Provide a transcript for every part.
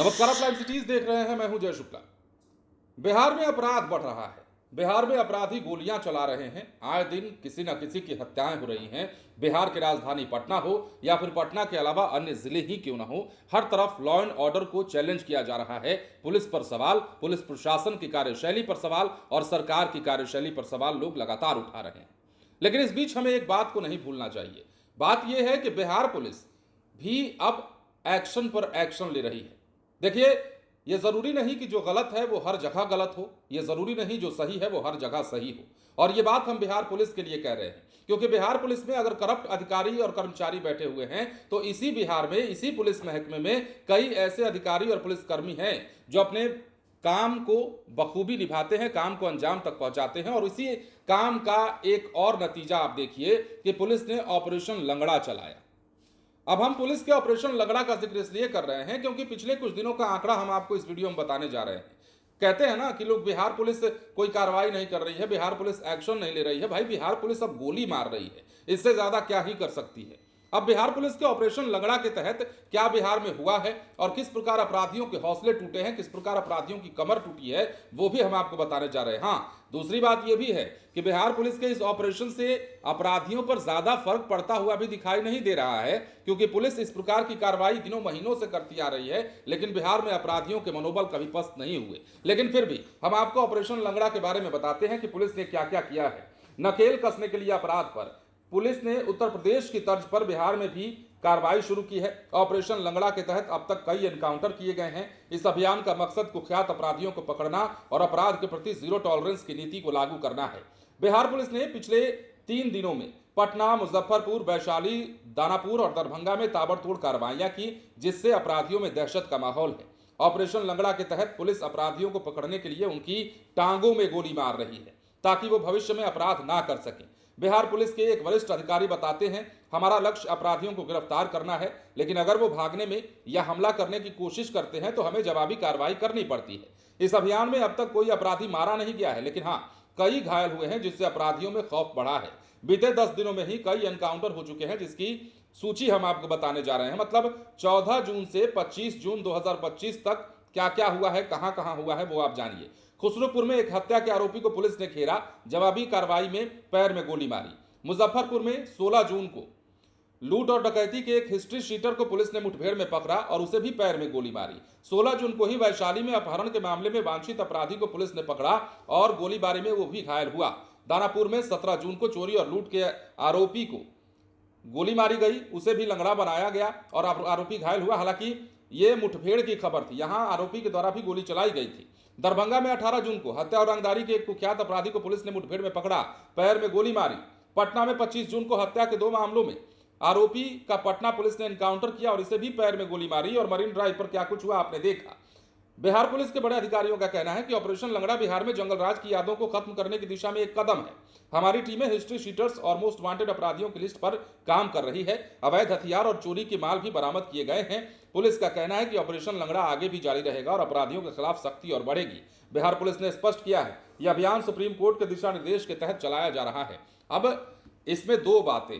नमस्कार, आप live cities देख रहे हैं। मैं हूं जय शुक्ला। बिहार में अपराध बढ़ रहा है। बिहार में अपराधी गोलियां चला रहे हैं। आए दिन किसी न किसी की हत्याएं हो रही हैं। बिहार की राजधानी पटना हो या फिर पटना के अलावा अन्य जिले ही क्यों न हो, हर तरफ लॉ एंड ऑर्डर को चैलेंज किया जा रहा है। पुलिस पर सवाल, पुलिस प्रशासन की कार्यशैली पर सवाल और सरकार की कार्यशैली पर सवाल लोग लगातार उठा रहे हैं। लेकिन इस बीच हमें एक बात को नहीं भूलना चाहिए। बात यह है कि बिहार पुलिस भी अब एक्शन पर एक्शन ले रही है। देखिए, ये जरूरी नहीं कि जो गलत है वो हर जगह गलत हो, ये जरूरी नहीं जो सही है वो हर जगह सही हो। और ये बात हम बिहार पुलिस के लिए कह रहे हैं, क्योंकि बिहार पुलिस में अगर करप्ट अधिकारी और कर्मचारी बैठे हुए हैं तो इसी बिहार में, इसी पुलिस महकमे में कई ऐसे अधिकारी और पुलिसकर्मी हैं जो अपने काम को बखूबी निभाते हैं, काम को अंजाम तक पहुंचाते हैं। और इसी काम का एक और नतीजा आप देखिए कि पुलिस ने ऑपरेशन लंगड़ा चलाया। अब हम पुलिस के ऑपरेशन लंगड़ा का जिक्र इसलिए कर रहे हैं क्योंकि पिछले कुछ दिनों का आंकड़ा हम आपको इस वीडियो में बताने जा रहे हैं। कहते हैं ना कि लोग बिहार पुलिस कोई कार्रवाई नहीं कर रही है, बिहार पुलिस एक्शन नहीं ले रही है। भाई, बिहार पुलिस अब गोली मार रही है, इससे ज्यादा क्या ही कर सकती है। अब बिहार पुलिस के ऑपरेशन लंगड़ा के तहत क्या बिहार में हुआ है और किस प्रकार अपराधियों के हौसले टूटे हैं, किस प्रकार अपराधियों की कमर टूटी है, वो भी हम आपको बताने जा रहे हैं। हाँ, दूसरी बात यह भी है कि बिहार पुलिस के इस ऑपरेशन से अपराधियों पर ज्यादा फर्क पड़ता हुआ भी दिखाई नहीं दे रहा है, क्योंकि पुलिस इस प्रकार की कार्रवाई दिनों महीनों से करती आ रही है, लेकिन बिहार में अपराधियों के मनोबल कभी पस्त नहीं हुए। लेकिन फिर भी हम आपको ऑपरेशन लंगड़ा के बारे में बताते हैं कि पुलिस ने क्या क्या किया है। नकेल कसने के लिए अपराध पर पुलिस ने उत्तर प्रदेश की तर्ज पर बिहार में भी कार्रवाई शुरू की है। ऑपरेशन लंगड़ा के तहत अब तक कई एनकाउंटर किए गए हैं। इस अभियान का मकसद कुख्यात अपराधियों को पकड़ना और अपराध के प्रति जीरो टॉलरेंस की नीति को लागू करना है। बिहार पुलिस ने पिछले 3 दिनों में पटना, मुजफ्फरपुर, वैशाली, दानापुर और दरभंगा में ताबड़तोड़ कार्रवाइयां की, जिससे अपराधियों में दहशत का माहौल है। ऑपरेशन लंगड़ा के तहत पुलिस अपराधियों को पकड़ने के लिए उनकी टांगों में गोली मार रही है ताकि वो भविष्य में अपराध ना कर सकें। बिहार पुलिस के एक वरिष्ठ अधिकारी बताते हैं, हमारा लक्ष्य अपराधियों को गिरफ्तार करना है, लेकिन अगर वो भागने में या हमला करने की कोशिश करते हैं तो हमें जवाबी कार्रवाई करनी पड़ती है। इस अभियान में अब तक कोई अपराधी मारा नहीं गया है, लेकिन हाँ, कई घायल हुए हैं, जिससे अपराधियों में खौफ बढ़ा है। बीते 10 दिनों में ही कई एनकाउंटर हो चुके हैं, जिसकी सूची हम आपको बताने जा रहे हैं। मतलब 14 जून से 25 जून 2025 तक क्या क्या हुआ है, कहां कहां हुआ है, वो आप जानिए। खुसरूपुर में एक हत्या के आरोपी को पुलिस ने घेरा, जवाबी कार्रवाई में पैर में गोली मारी। मुजफ्फरपुर में 16 जून को लूट और डकैती के एक हिस्ट्री शीटर को पुलिस ने मुठभेड़ में पकड़ा और उसे भी पैर में गोली मारी। 16 जून को ही वैशाली में अपहरण के मामले में वांछित अपराधी को पुलिस ने पकड़ा और गोलीबारी में वो भी घायल हुआ। दानापुर में 17 जून को चोरी और लूट के आरोपी को गोली मारी गई, उसे भी लंगड़ा बनाया गया और आरोपी घायल हुआ। हालांकि ये मुठभेड़ की खबर थी, यहां आरोपी के द्वारा भी गोली चलाई गई थी। दरभंगा में 18 जून को हत्या और रंगदारी के एक कुख्यात अपराधी को पुलिस ने मुठभेड़ में पकड़ा, पैर में गोली मारी। पटना में 25 जून को हत्या के 2 मामलों में आरोपी का पटना पुलिस ने एनकाउंटर किया और इसे भी पैर में गोली मारी। और मरीन ड्राइव पर क्या कुछ हुआ आपने देखा। बिहार पुलिस के बड़े अधिकारियों का कहना है कि ऑपरेशन लंगड़ा बिहार में जंगल राज की यादों को खत्म करने की दिशा में एक कदम है। हमारी टीमें हिस्ट्री शीटर्स और मोस्ट वांटेड अपराधियों की लिस्ट पर काम कर रही है। अवैध हथियार और चोरी के माल भी बरामद किए गए हैं। पुलिस का कहना है कि ऑपरेशन लंगड़ा आगे भी जारी रहेगा और अपराधियों के खिलाफ सख्ती और बढ़ेगी। बिहार पुलिस ने स्पष्ट किया है, यह अभियान सुप्रीम कोर्ट के दिशा निर्देश के तहत चलाया जा रहा है। अब इसमें 2 बातें।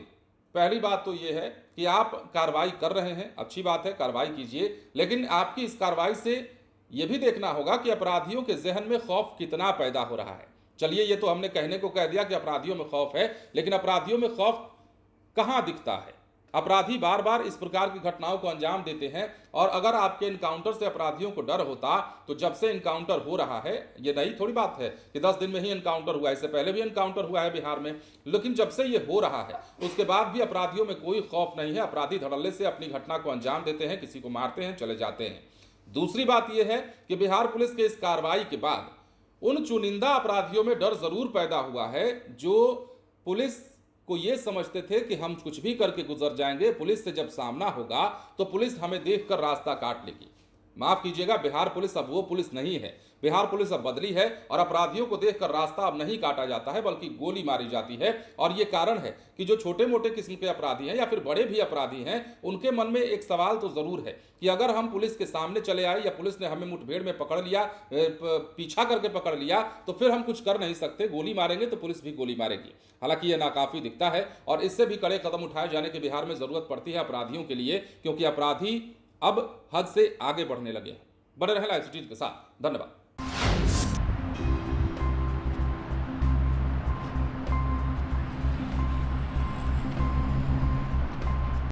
पहली बात तो यह है कि आप कार्रवाई कर रहे हैं, अच्छी बात है, कार्रवाई कीजिए, लेकिन आपकी इस कार्रवाई से यह भी देखना होगा कि अपराधियों के जहन में खौफ कितना पैदा हो रहा है। चलिए, ये तो हमने कहने को कह दिया कि अपराधियों में खौफ है, लेकिन अपराधियों में खौफ कहां दिखता है? अपराधी बार बार इस प्रकार की घटनाओं को अंजाम देते हैं और अगर आपके इनकाउंटर से अपराधियों को डर होता तो जब से इनकाउंटर हो रहा है, ये नई थोड़ी बात है कि 10 दिन में ही इनकाउंटर हुआ, इससे पहले भी इनकाउंटर हुआ है बिहार में, लेकिन जब से ये हो रहा है उसके बाद भी अपराधियों में कोई खौफ नहीं है। अपराधी धड़ल्ले से अपनी घटना को अंजाम देते हैं, किसी को मारते हैं, चले जाते हैं। दूसरी बात यह है कि बिहार पुलिस के इस कार्रवाई के बाद उन चुनिंदा अपराधियों में डर जरूर पैदा हुआ है जो पुलिस को ये समझते थे कि हम कुछ भी करके गुजर जाएंगे, पुलिस से जब सामना होगा तो पुलिस हमें देखकर रास्ता काट लेगी। माफ कीजिएगा, बिहार पुलिस अब वो पुलिस नहीं है। बिहार पुलिस अब बदली है और अपराधियों को देखकर रास्ता अब नहीं काटा जाता है, बल्कि गोली मारी जाती है। और ये कारण है कि जो छोटे मोटे किस्म के अपराधी हैं या फिर बड़े भी अपराधी हैं, उनके मन में एक सवाल तो जरूर है कि अगर हम पुलिस के सामने चले आए या पुलिस ने हमें मुठभेड़ में पकड़ लिया, पीछा करके पकड़ लिया, तो फिर हम कुछ कर नहीं सकते, गोली मारेंगे तो पुलिस भी गोली मारेगी। हालांकि यह नाकाफी दिखता है और इससे भी कड़े कदम उठाए जाने की बिहार में जरूरत पड़ती है अपराधियों के लिए, क्योंकि अपराधी अब हद से आगे बढ़ने लगे हैं। बने रहें लाइव सिटीज के साथ। धन्यवाद।